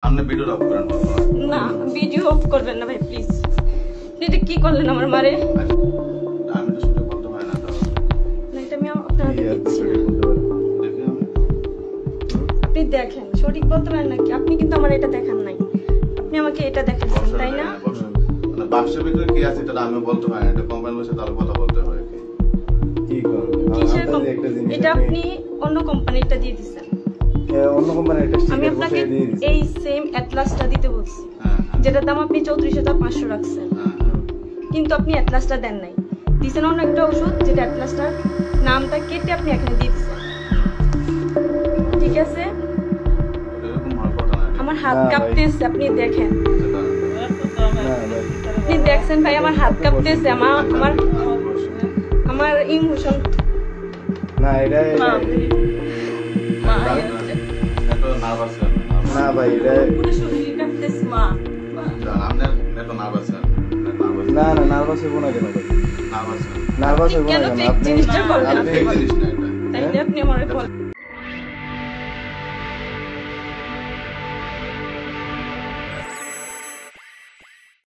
আপনি video of করেন। না ভিডিও অফ করবেন না ভাই প্লিজ। এটা কি করলেন আমার মারে? আমি তো শুধু বলতে পারি না তো। এটা আমি আপনাকে দিচ্ছি। আপনি দেখেন সঠিক বলতে পারেন নাকি? আপনি কিন্তু আমার এটা দেখান নাই, আপনি আমাকে এটা দেখাচ্ছেন তাই না? মানে বাক্সের ভিতরে কি আছে এটা আমি বলতে পারি না, এটা কোম্পানির বসে তার কথা বলতে হয়। কি করবে? কিসের কোম্পানি? এটা আপনি অন্য কোম্পানিটা দিয়ে দিচ্ছেন। অন্য কোম্পানির একটা আমি স্টিকার আপনাকে বসিয়ে দিয়ে দিছি। এই সেম অ্যাটলাসটা দিতে বলছি, যেটার দাম আপনি 34,500 রাখছেন, কিন্তু আপনি অ্যাটলাসটা দেন নাই, দিছেন অন্য একটা ওষুধ যেটা অ্যাটলাসটার নামটা কেটে আপনি এখানে দিয়ে দিচ্ছেন। ঠিক আছে, আমার হাত কাঁপতেছে, আপনি দেখেন, আপনি দেখছেন ভাই আমার হাত কাঁপতেছে, আমার ইমোশন। না এটা না ভাই এটা না না নার্ভাস হইব না কেন ভাই? নার্ভাস হইব না কেন? আপনি জিনিসটা বলেন, তাইলে আপনি আমারে বলেন।